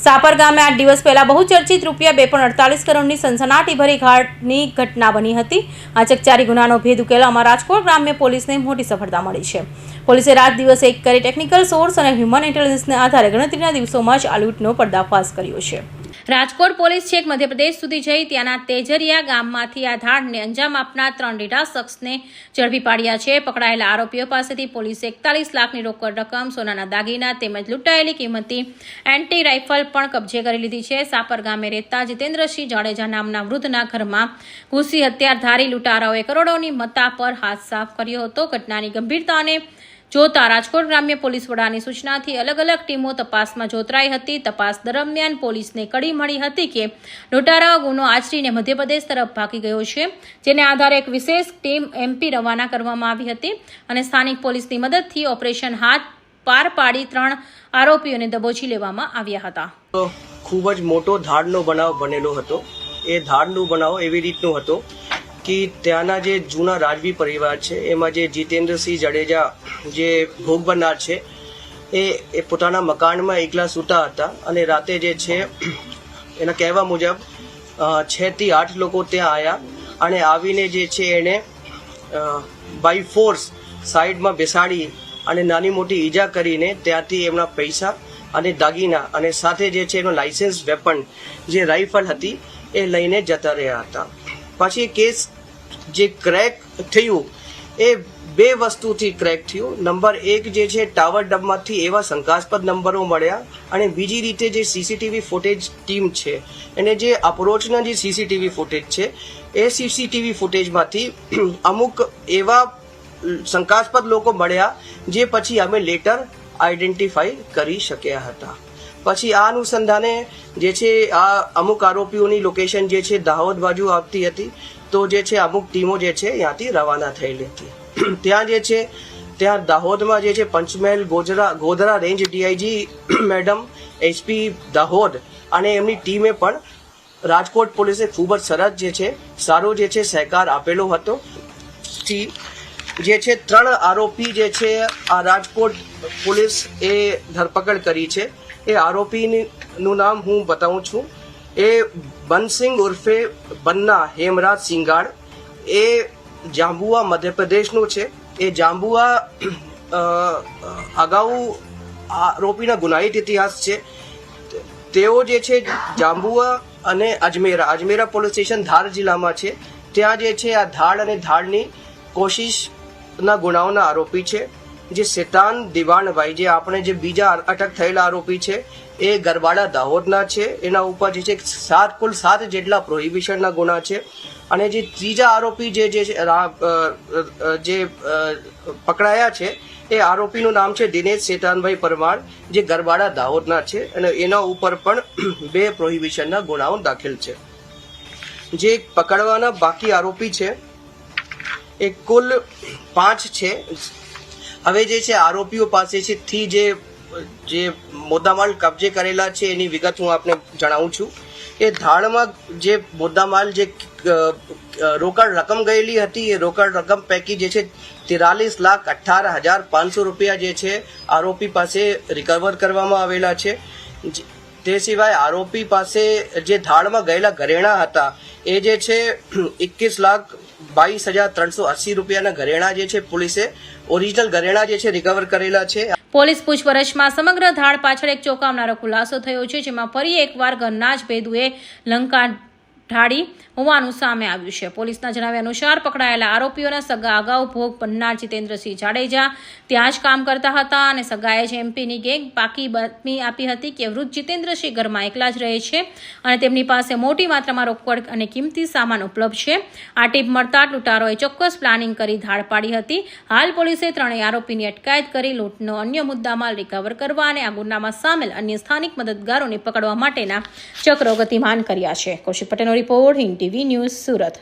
સાપર ગામે 8 દિવસ પહેલા બહુચર્ચિત ₹2.48 કરોડની સનસનાટીભરી ઘાટની ઘટના બની હતી। આ ચકચારી ગુનાનો ભેદ ઉકેલવામાં રાજકોટ ગ્રામ્ય પોલીસને મોટી સફળતા મળી છે। પોલીસે રાત દિવસ એક કરી ટેકનિકલ સોર્સ અને હ્યુમન ઇન્ટેલિજન્સના આધારે ગણતરીના દિવસોમાં જ આ લૂંટનો પર્દાફાશ કર્યો છે। રાજકોટ પોલીસ છેક મધ્યપ્રદેશ સુધી જઈ ત્યાંના તેજરિયા ગામમાંથી આ ધાડને અંજામ આપનાર 3 ડેટા શખ્સને ઝડપી પાડ્યા છે। પકડાયેલા આરોપીઓ પાસેથી પોલીસે 41 લાખની રોકડ રકમ, સોનાના દાગીના તેમજ લૂંટાયેલી કિંમતી એન્ટી રાઇફલ પણ કબજે કરી લીધી છે। સાપર ગામે રહેતા જીતેન્દ્રસિંહ જાડેજા નામના વૃદ્ધના ઘરમાં ઘૂસી હથિયારધારી લૂંટારાઓએ કરોડોની મત્તા પર હાથ સાફ કર્યો હતો। ઘટનાની ગંભીરતાને જોતા રાજકોટ ગ્રામ્ય પોલીસ વડાની સૂચનાથી અલગ અલગ ટીમો તપાસમાં જોતરાઈ હતી। તપાસ દરમિયાન પોલીસને કડી મળી હતી કે લૂંટારાઓ ગુનો આચરીને મધ્યપ્રદેશ તરફ ભાગી ગયો છે, જેને આધારે એક વિશેષ ટીમ એમપી રવાના કરવામાં આવી હતી અને સ્થાનિક પોલીસની મદદથી ઓપરેશન હાથ પાર પાડી 3 આરોપીઓને દબોચી લેવામાં આવ્યા હતા। ખૂબ જ મોટો ધાડનો બનાવ બનેલો હતો। એ ધાડનો બનાવ એવી રીતનો હતો કે ત્યાંના જે જૂના રાજવી પરિવાર છે એમાં જે જીતેન્દ્રસિંહ જાડેજા જે ભોગ બનનાર છે એ પોતાના મકાનમાં એકલા સૂતા હતા અને રાતે જે છે એના કહેવા મુજબ 6 થી 8 લોકો ત્યાં આવ્યા અને આવીને જે છે એને બાય ફોર્સ સાઈડમાં બેસાડી અને નાની મોટી ઈજા કરીને ત્યાંથી એમના પૈસા અને દાગીના અને સાથે જે છે એનો લાઇસન્સ વેપન જે રાઇફલ હતી એ લઈને જતા રહ્યા હતા। પછી કેસ જે ક્રેક થયું એ 2 વસ્તુથી ક્રેક થયું। નંબર 1 જે છે ટાવર ડબમાંથી એવા શંકાસ્પદ નંબરો મળ્યા અને બીજી રીતે જે સીસીટીવી ફૂટેજ ટીમ છે એને જે અપ્રોચના જે સીસીટીવી ફૂટેજ છે એ સીસીટીવી ફૂટેજમાંથી અમુક એવા શંકાસ્પદ લોકો મળ્યા જે પછી અમે લેટર આઈડેન્ટિફાઈ કરી શક્યા હતા। પછી આ અનુસંધાને જે છે આ અમુક આરોપીઓની લોકેશન જે છે દાહોદ બાજુ આવતી હતી, તો જે છે અમુક ટીમો જે છે ત્યાંથી રવાના થયેલી હતી। ત્યાં જે છે ત્યાં દાહોદમાં જે છે Panchmahal Godhra range DIG madam SP Dahod અને એમની ટીમે પણ રાજકોટ પોલીસે ખૂબ જ સરસ જે છે સારો જે છે સહકાર આપેલો હતો। જે છે 3 આરોપી જે છે આ રાજકોટ પોલીસ એ ધરપકડ કરી છે। એ આરોપીનું નામ હું બતાવું છું। એ બનસિંહ ઉર્ફે બન્ના હેમરાજ સિંગાડ, એ જાંબુઆ મધ્યપ્રદેશનો છે। એ જાંબુઆ અગાઉ આરોપીના ગુનાહિત ઇતિહાસ છે। તેઓ જે છે જાંબુઆ અને અજમેરા પોલીસ સ્ટેશન ધાર જિલ્લામાં છે। ત્યાં જે છે આ ધાડ અને ધાડની કોશિશના ગુનાઓના આરોપી છે। જે શેતાન દિવાણભાઈ જે આપણે જે બીજા અટક થયેલા આરોપી છે એ ગરબાડા દાહોદના છે। એના ઉપર જે છે કુલ 7 જેટલા પ્રોહિબિશનના ગુના છે। અને જે ત્રીજા આરોપી જે પકડાયા છે એ આરોપીનું નામ છે દિનેશ શેતાનભાઈ પરમાર, જે ગરબાડા દાહોદના છે અને એના ઉપર પણ 2 પ્રોહિબિશનના ગુનાઓ દાખલ છે। જે પકડવાના બાકી આરોપી છે એ કુલ 5 છે। હવે જે છે આરોપીઓ પાસેથી જે મુદ્દામાલ કબજે કરેલા છે એની વિગત હું આપને જણાવું છું। એ ધાડમાં જે મુદ્દામાલ જે રોકડ રકમ ગયેલી હતી એ રોકડ રકમ પૈકી જે છે 43,18,500 રૂપિયા જે છે આરોપી પાસે રિકવર કરવામાં આવેલા છે। તે સિવાય આરોપી પાસે જે ધાડમાં ગયેલા ઘરેણા હતા એ જે છે 21,22,380 રૂપિયાના ઘરેણા જે છે પોલીસે ઓરિજિનલ ઘરેણા જે છે રિકવર કરેલા છે। પોલીસ પૂછપરછમાં સમગ્ર ધાડ પાછળ એક ચોંકાવનારો ખુલાસો થયો છે, જેમાં ફરી એકવાર ઘરના જ ભેદુએ લંકા ઢાળી હોવાનું સામે આવ્યું છે। પોલીસના જણાવ્યા અનુસાર પકડાયેલા આરોપીઓના સગા અગાઉ ભોગ બનનાર જીતેન્દ્રસિંહ જાડેજા ત્યાં જ કામ કરતા હતા અને સગાએ જ એમપીની ગેંગ પાકી બાતમી આપી હતી કે વૃદ્ધ જીતેન્દ્રસિંહ ઘરમાં એકલા જ રહે છે અને તેમની પાસે મોટી માત્રામાં રોકડ અને કિંમતી સામાન ઉપલબ્ધ છે। આ ટીપ મળતા લૂંટારોએ ચોક્કસ પ્લાનિંગ કરી ધાડ પાડી હતી। હાલ પોલીસે 3 આરોપીની અટકાયત કરી લૂંટનો અન્ય મુદ્દામાલ રિકવર કરવા અને આ ગુનામાં સામેલ અન્ય સ્થાનિક મદદગારોને પકડવા માટેના ચક્રો ગતિમાન કર્યા છે। કૌશિક પટેલનો report, Hind TV news, Surat.